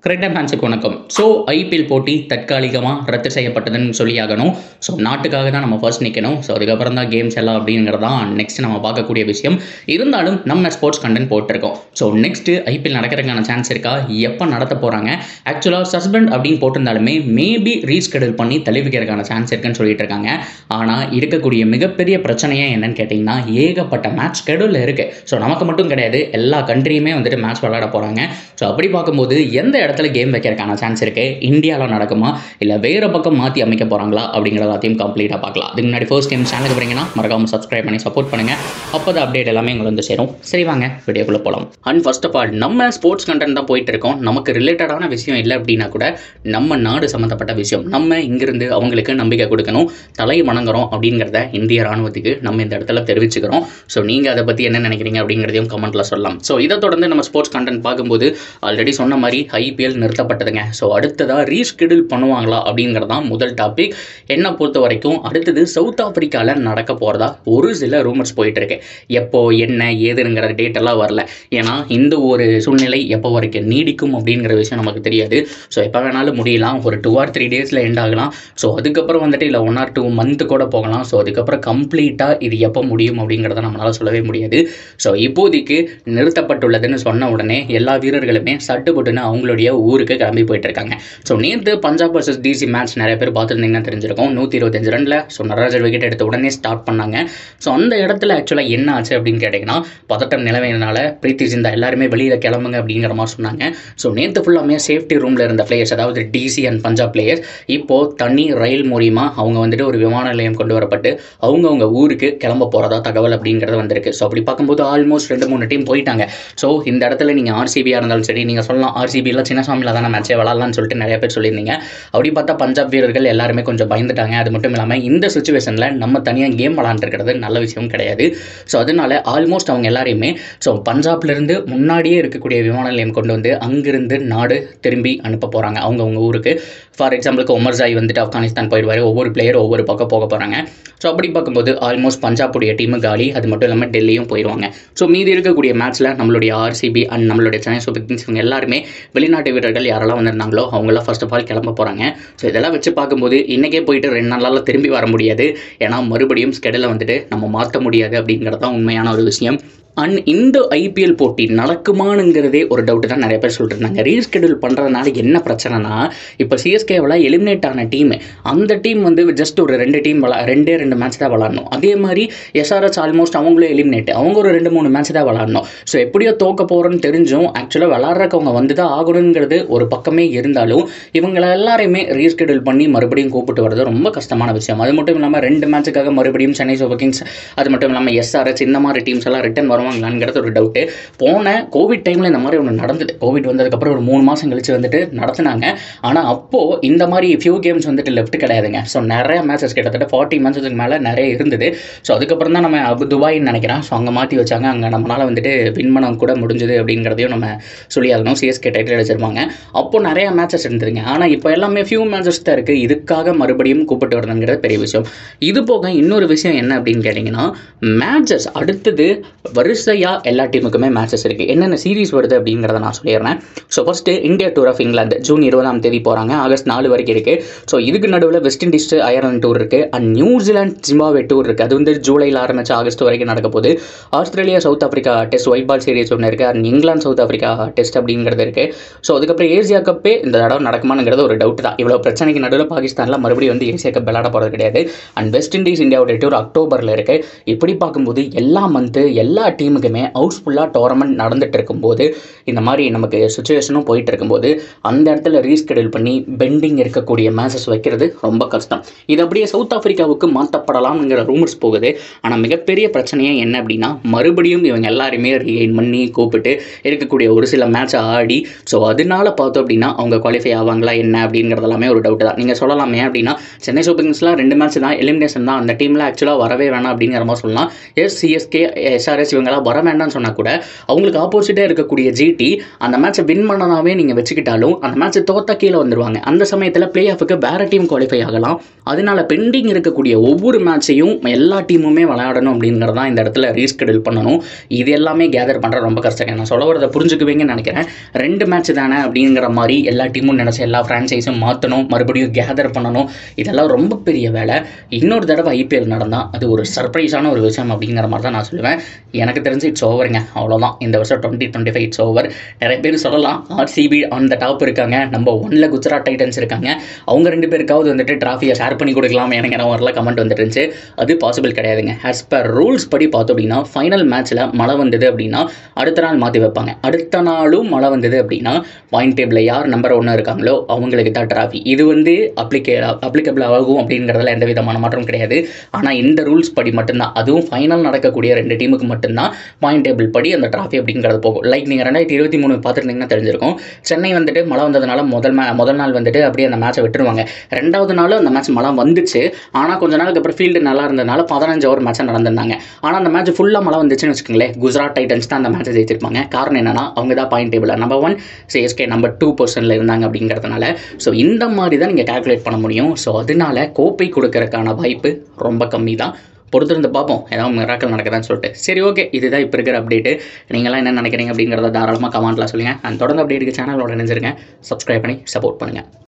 கரெக்டாக ஃபேன்ஸுக்கு வணக்கம். ஸோ ஐபிஎல் போட்டி தற்காலிகமாக ரத்து செய்யப்பட்டதுன்னு சொல்லியாகணும். ஸோ நாட்டுக்காக தான் நம்ம ஃபர்ஸ்ட் நிற்கணும். ஸோ அதுக்கப்புறம் தான் கேம்ஸ் எல்லாம் அப்படிங்கிறது தான் நெக்ஸ்ட் நம்ம பார்க்கக்கூடிய விஷயம். இருந்தாலும் நம்ம ஸ்போர்ட்ஸ் கண்டென்ட் போட்டிருக்கோம். ஸோ நெக்ஸ்ட்டு ஐபிஎல் நடக்கிறதுக்கான சான்ஸ் இருக்கா, எப்போ நடத்த போகிறாங்க, ஆக்சுவலாக சஸ்பெண்ட் அப்படின்னு போட்டிருந்தாலுமே மேபி ரீஸ்கெடியூல் பண்ணி தள்ளி வைக்கிறதுக்கான சான்ஸ் இருக்குன்னு சொல்லிட்டு இருக்காங்க. ஆனால் இருக்கக்கூடிய மிகப்பெரிய பிரச்சனையே என்னன்னு கேட்டிங்கன்னா, ஏகப்பட்ட மேட்ச் ஸ்கெடியூலில் இருக்குது. ஸோ நமக்கு மட்டும் கிடையாது, எல்லா கண்ட்ரியுமே வந்துட்டு மேட்ச் விளையாட போகிறாங்க. ஸோ அப்படி பார்க்கும்போது எந்த இடத்துல கேம் வைக்கிறதுக்கான சான்ஸ் இருக்குது, இந்தியாவில் நடக்குமா இல்லை வேறு பக்கம் மாற்றி அமைக்க போகிறாங்களா அப்படிங்கிற எல்லாத்தையும் கம்ப்ளீட்டாக பார்க்கலாம். அதுக்கு முன்னாடி ஃபர்ஸ்ட் டைம் சேனலுக்கு வரீங்கன்னா மறக்காமல் சப்ஸ்கிரைப் பண்ணி சப்போர்ட் பண்ணுங்கள். அப்போ தான் அப்டேட் எல்லாமே எங்களுக்கு வந்து சேரும். சரி வாங்க வீடியோக்குள்ளே போகலாம். அண்ட் ஃபர்ஸ்ட் ஆஃப் ஆல் நம்ம ஸ்போர்ட்ஸ் கண்டென்ட் தான் போயிட்டு இருக்கோம். நமக்கு ரிலேட்டடான விஷயம் இல்லை அப்படின்னா கூட நம்ம நாடு சம்மந்தப்பட்ட விஷயம், நம்ம இங்கிருந்து அவங்களுக்கு நம்பிக்கை கொடுக்கணும், தலை வணங்குறோம் அப்படிங்கிறத இந்திய ராணுவத்துக்கு நம்ம இந்த இடத்துல தெரிவிச்சுக்கிறோம். ஸோ நீங்கள் அதை பற்றி என்ன நினைக்கிறீங்க அப்படிங்கிறதையும் கமெண்ட்டில் சொல்லலாம். ஸோ இதை தொடர்ந்து நம்ம ஸ்போர்ட்ஸ் கண்டென்ட் பார்க்கும்போது ஆல்ரெடி சொன்ன மாதிரி ஐபிஎல் நிறுத்தப்பட்டதுங்க. ஸோ அடுத்ததாக ரீஸ்கெடியூல் பண்ணுவாங்களா அப்படிங்கிறதான் முதல் டாபிக். என்னை பொறுத்த வரைக்கும் அடுத்தது சவுத் ஆப்பிரிக்காவில் நடக்க போகிறதா ஒரு சில ரூமர்ஸ் போயிட்டு இருக்கு. எப்போ என்ன ஏதுங்கிற டேட் எல்லாம் வரல. ஏன்னா இந்த ஒரு சூழ்நிலை எப்போ வரைக்கும் நீடிக்கும் அப்படிங்கிற விஷயம் நமக்கு தெரியாது. ஸோ எப்போ வேணாலும் முடியலாம், ஒரு 2 or 3 days எண்ட் ஆகலாம். ஸோ அதுக்கப்புறம் வந்துட்டு இல்லை 1 or 2 month கூட போகலாம். ஸோ அதுக்கப்புறம் கம்ப்ளீட்டாக இது எப்போ முடியும் அப்படிங்கிறத நம்மளால் சொல்லவே முடியாது. ஸோ இப்போதைக்கு நிறுத்தப்பட்டுள்ளதுன்னு சொன்ன உடனே எல்லா வீரர்களுமே சட்டுப்பட்டுன்னு அவங்களுடைய ஊருக்கு கிளம்பி போயிட்டு இருக்காங்க. ஸோ நேற்று பஞ்சாப் vs டிசி மேட்ச் நிறைய பேர் பார்த்துருந்தீங்கன்னா தெரிஞ்சிருக்கும். 125 ரனில் ஸோ நடராஜர் விக்கெட் எடுத்த உடனே ஸ்டார்ட் பண்ணாங்க. ஸோ அந்த இடத்துல ஆக்சுவலாக என்ன ஆச்சு அப்படின்னு கேட்டிங்கன்னா, பதட்டம் நிலவையினால பிரீத்தி சிந்தா எல்லாருமே வெளியில் கிளம்புங்க அப்படிங்கிற மாதிரி சொன்னாங்க. ஸோ நேற்று ஃபுல்லாமே சேஃப்டி ரூமில் இருந்த பிளேயர்ஸ், அதாவது டிசி அண்ட் பஞ்சாப் பிளேயர்ஸ், இப்போது தனி ரயில் மூலிமா அவங்க வந்துட்டு ஒரு விமான நிலையம் கொண்டு வரப்பட்டு அவங்கவுங்க ஊருக்கு கிளம்ப போகிறதா தகவல் அப்படிங்கிறது வந்திருக்கு. ஸோ அப்படி பார்க்கும்போது ஆல்மோஸ்ட் 2-3 டீம் போயிட்டாங்க. ஸோ இந்த இடத்துல நீங்கள் ஆர்சிபியாக இருந்தாலும் சரி, நீங்கள் சொல்லலாம் ஆர்சிபியில் சின்னசாமியில் தானே மேட்சே விளாட்லான்னு சொல்லிட்டு நிறைய பேர் சொல்லியிருந்தீங்க. அப்படி பார்த்தா பஞ்சாப் வீரர்கள் எல்லாருமே கொஞ்சம் பயந்துட்டாங்க. அது மட்டும் இல்லாமல் இந்த சுச்சுவேஷனில் நம்ம தனியாக கேம் விளாண்டுருக்கிறது நல்ல விஷயம் கிடையாது. ஸோ அதனால ஆல்மோஸ்ட் அவங்க எல்லாரையுமே ஸோ பஞ்சாப்லேருந்து முன்னாடியே இருக்கக்கூடிய விமான நிலையம் கொண்டு வந்து அங்கிருந்து நாடு திரும்பி அனுப்ப போகிறாங்க அவங்கவுங்க ஊருக்கு. ஃபார் எக்ஸாம்பிளுக்கு உமர்ஜாய் வந்துட்டு ஆப்கானிஸ்தான் போயிடுவார். ஒவ்வொரு பிளேயர் ஒவ்வொரு பக்கம் போக போகிறாங்க. ஸோ அப்படி பார்க்கும்போது ஆல்மோஸ்ட் பஞ்சாபுடைய டீமு காலி. அது மட்டும் இல்லாமல் டெல்லியும் போயிடுவாங்க. ஸோ மீதி இருக்கக்கூடிய மேட்ச்சில் நம்மளுடைய ஆர்சிபி அண்ட் நம்மளுடைய சென்னை சூப்பர் கிங்ஸ் இவங்க எல்லாருமே வெளிநாட்டு வீரர்கள் யாரெல்லாம் வந்திருந்தாங்களோ அவங்களாம் ஃபர்ஸ்ட் ஆஃப் ஆல் கிளம்ப போகிறாங்க. ஸோ இதெல்லாம் வச்சு பார்க்கும்போது இன்றைக்கே போயிட்டு 2 நாளால் திரும்பி வர முடியாது. ஏன்னா மறுபடியும் ஸ்கெடியூலை வந்துட்டு நம்ம மாற்ற முடியாது அப்படிங்கிறது தான் உண்மையான ஒரு விஷயம். அண்ட் இந்த ஐபிஎல் போட்டி நடக்குமானுங்கிறதே ஒரு டவுட்டு தான் நிறைய பேர் சொல்லிட்டு இருந்தாங்க. ரீஸ்கெடியூல் பண்ணுறதுனால என்ன பிரச்சனைனா, இப்போ சிஎஸ்கேவில் எலிமினேட் ஆன டீம், அந்த டீம் வந்து ஜஸ்ட் ஒரு 2 டீம் ரெண்டு மேட்ச் தான் விளாடணும். அதே மாதிரி எஸ்ஆர்எச் ஆல்மோஸ்ட் அவங்களும் எலிமினேட், அவங்க ஒரு 2-3 மேட்ச் தான் விளாடணும். ஸோ எப்படியோ தோக்க போகிறோன்னு தெரிஞ்சும் ஆக்சுவலாக விளாட்றக்கு அவங்க வந்து தான் ஆகணுங்கிறது ஒரு பக்கமே இருந்தாலும் இவங்களை எல்லாரையுமே ரீஸ்கெடியூல் பண்ணி மறுபடியும் கூப்பிட்டு வர்றது ரொம்ப கஷ்டமான விஷயம். அது மட்டும் இல்லாமல் 2 மேட்சுக்காக மறுபடியும் சென்னை சூப்பர் கிங்ஸ், அது மட்டும் இல்லாமல் எஸ்ஆர்எச் இந்த மாதிரி டீம்ஸ் எல்லாம் ரிட்டன் வருவாங்களாங்கிறது ஒரு டவுட்டு. போன கோவிட் டைமில் இந்த மாதிரி ஒன்று நடந்தது. கோவிட் வந்ததுக்கப்புறம் ஒரு 3 மாதம் கழிச்சு வந்துட்டு நடத்தினாங்க. ஆனால் அப்போது இந்த மாதிரி ஃபியூ கேம்ஸ் வந்துட்டு லெஃப்ட் கிடையாதுங்க. ஸோ நிறைய மேட்சஸ் கிட்டத்தட்ட 40 மேட்சஸ்க்கு மேலே நிறைய இருந்தது. ஸோ அதுக்கப்புறம் தான் நம்ம துபாய்ன்னு நினைக்கிறேன். ஸோ அங்கே மாற்றி வச்சாங்க. அங்கே நம்மளால் வந்துட்டு வின் பண்ண கூட முடிஞ்சது அப்படிங்கிறதையும் நம்ம சொல்லியாகணும். CSK title அடிச்சிருப்பாங்க. அப்போது நிறைய மேட்சஸ் இருந்ததுங்க. ஆனால் இப்போ எல்லாமே ஃபியூ மேட்சஸ் தான் இருக்குது. இதுக்காக மறுபடியும் கூப்பிட்டு வரணுங்கிறது பெரிய விஷயம். இது போக இன்னொரு விஷயம் என்ன அப்படின்னு கேட்டிங்கன்னா, மேட்சஸ் அடுத்தது வரிசையாக எல்லா டீமுக்குமே மேட்சஸ் இருக்குது. என்னென்ன சீரீஸ் வருது அப்படிங்கிறத நான் சொல்லிடுறேன். So first India tour of England June 20 போகிறாங்க. ஆகஸ்ட் 4 வரைக்கும் இருக்குது. ஸோ இதுக்கு நடுவில் வெஸ்ட் இண்டீஸ் அயர்லாந்து டூர் இருக்குது. அண்ட் நியூசிலாந்து ஜிம்பாப்வே டூர் இருக்குது. அது வந்து ஜூலையில் ஆரம்பிச்சு ஆகஸ்ட் வரைக்கும் நடக்க போகுது. Australia South Africa test white ball series ஒன்று இருக்குது. And England South Africa test அப்படிங்கிறது இருக்குது. ஸோ அதுக்கப்புறம் ஏசியா கப்பே இந்த தடவை நடக்குமானுங்கிறது ஒரு டவுட் தான். இவ்வளோ பிரச்சனைக்கு நடுவில் பாகிஸ்தானில் மறுபடியும் வந்து ஏசியா கப் விளையாட போகிறது கிடையாது. அண்ட் வெஸ்ட் இண்டீஸ் இந்தியாவோட டூர் அக்டோபரில் இருக்குது. இப்படி பார்க்கும்போது எல்லா மந்த்து எல்லா டீமுக்குமே ஹவுஸ்ஃபுல்லாக டோர்னமெண்ட் நடந்துட்டு இருக்கும்போது, இந்த மாதிரி நமக்கு சுச்சுவேஷனும் போயிட்டு இருக்கும்போது அந்த இடத்துல ரீஸ்கெடியூல் பண்ணி பெண்டிங் இருக்கக்கூடிய மேட்சஸ் வைக்கிறது ரொம்ப கஷ்டம். இது அப்படியே சவுத் ஆஃப்ரிக்காவுக்கு மாற்றப்படலாம்ங்கிற ரூமர்ஸ் போகுது. ஆனால் மிகப்பெரிய பிரச்சனையே என்ன அப்படின்னா, மறுபடியும் இவங்க எல்லாருமே ரீகெயின் பண்ணி கூப்பிட்டு இருக்கக்கூடிய ஒரு சில மேட்சை ஆடி, ஸோ அதனால பார்த்தோம் அப்படின்னா அவங்க குவாலிஃபை ஆவாங்களா என்ன அப்படிங்கிறது எல்லாமே ஒரு டவுட் தான். நீங்கள் சொல்லலாமே அப்படின்னா சென்னை சூப்பர் கிங்ஸ்லாம் 2 மேட்ச் தான் எலிமினேஷன் தான், அந்த டீமில் ஆக்சுவலாக வரவே வேணாம் அப்படிங்கிற மாதிரி சொல்லலாம். சிஎஸ்கே எஸ்ஆர்எஸ் இவங்கெல்லாம் அவங்களாம் வர வேண்டாம்னு சொன்னால் கூட அவங்களுக்கு ஆப்போசிட்டாக இருக்கக்கூடிய ஜிடி அந்த மேட்சை வின் பண்ணதாவே நீங்கள் வச்சுக்கிட்டாலும் அந்த மேட்சை தோத்தா கீழே வந்துடுவாங்க. அந்த சமயத்தில் பிளே ஆஃபுக்கு வேறு டீம் குவாலிஃபை ஆகலாம். அதனால பெண்டிங் இருக்கக்கூடிய ஒவ்வொரு மேட்சையும் எல்லா டீமுமே விளையாடணும் அப்படிங்கிறது தான் இந்த இடத்துல ரீஸ்கெடியூல் பண்ணணும். இது எல்லாமே கேதர் பண்ணுற ரொம்ப கஷ்டம். நான் சொல்ல வரதை புரிஞ்சுக்குவீங்கன்னு நினைக்கிறேன். 2 மேட்ச் தானே அப்படிங்கிற மாதிரி எல்லா டீமும் நினச்சி எல்லா ஃப்ரான்ச்சைஸும் மாற்றணும், மறுபடியும் கேதர் பண்ணணும். இதெல்லாம் ரொம்ப பெரிய வேலை. இன்னொரு தடவை ஐபிஎல் நடந்தால் அது ஒரு சர்ப்ரைஸான ஒரு விஷயம் அப்படிங்கிற மாதிரி தான் நான் சொல்லுவேன். எனக்கு தெரிஞ்சு இட்ஸ் ஓவருங்க, அவ்வளோதான். இந்த வருஷம் 2025 இட்ஸ் ஓவர். நிறைய பேர் சொல்லலாம் ஆர்சிபி ஆன் த டாப் இருக்காங்க, நம்பர் 1ல குஜராத் டைட்டன்ஸ் இருக்காங்க, அவங்க 2 பேருக்காவது வந்துட்டு டிராஃபியை ஷேர் பண்ணி கொடுக்கலாம் எனக்கு வரல கமெண்ட் வந்துட்டு இருந்துச்சு. அது பாசிபிள் கிடையாதுங்க. ஆஸ் பர் ரூல்ஸ் படி பார்த்தோம் அப்படின்னா ஃபைனல் மேட்ச்சில் மழை வந்தது அப்படின்னா அடுத்த நாள் மாற்றி வைப்பாங்க. அடுத்த நாளும் மழை வந்தது அப்படின்னா பாயிண்ட் டேபிளில் யார் நம்பர் 1 இருக்காங்களோ அவங்களுக்கு தான் டிராஃபி. இது வந்து அப்ளிகபிள் ஆகும் அப்படிங்கிறதுல எந்த விதமான மாற்றம் கிடையாது. ஆனால் இந்த ரூல்ஸ் படி மட்டும்தான், அதுவும் ஃபைனல் நடக்கக்கூடிய 2 டீமுக்கு மட்டும்தான் பாயிண்ட் டேபிள் படி அந்த டிராஃபி அப்படிங்கிறது போகும். லைக் நீங்கள் 2023 பார்த்துருந்தீங்கன்னா தெரிஞ்சிருக்கும். சென்னை வந்துட்டு மழை வந்ததுனால முதல் நாள் வந்துட்டு அப்படியே அந்த மேட்சை விட்டுருவாங்க. 2வது நாளும் அந்த மேட்ச் மழை வந்துச்சு. ஆனால் கொஞ்ச நாளுக்கு அப்புறம் ஃபீல்டு நல்லா இருந்ததுனால 15 ஓவர் மேட்சாக நடந்திருந்தாங்க. ஆனால் அந்த மேட்ச் ஃபுல்லாக மழை வந்துச்சுன்னு வச்சுக்கோங்களேன், குஜராத் டைட்டன்ஸ் தான் அந்த மேட்சை ஜெயிச்சிருப்பாங்க. காரணம் என்னன்னா அவங்க தான் point table number 1, CSK number 2 பொசிஷனில் இருந்தாங்க அப்படிங்கிறதுனால. ஸோ இந்த மாதிரி தான் நீங்கள் கால்குலேட் பண்ண முடியும். ஸோ அதனால கோப்பை கொடுக்கறதுக்கான வாய்ப்பு ரொம்ப கம்மி தான். பொறுத்திருந்து பார்ப்போம் ஏதாவது மிராக்கல் நடக்குதான்னு சொல்லிட்டு. சரி, ஓகே, இதுதான் இப்போ இருக்கிற அப்டேட்டு. நீங்களாம் என்ன நினைக்கிறீங்க அப்படிங்கிறத தாராளமாக கமெண்ட்டில் சொல்லுங்கள். அண்ட் தொடர்ந்து அப்டேட்டுக்கு சேனலோட நினைஞ்சிருங்க, சப்ஸ்கிரைப் பண்ணி சப்போர்ட் பண்ணுங்கள்.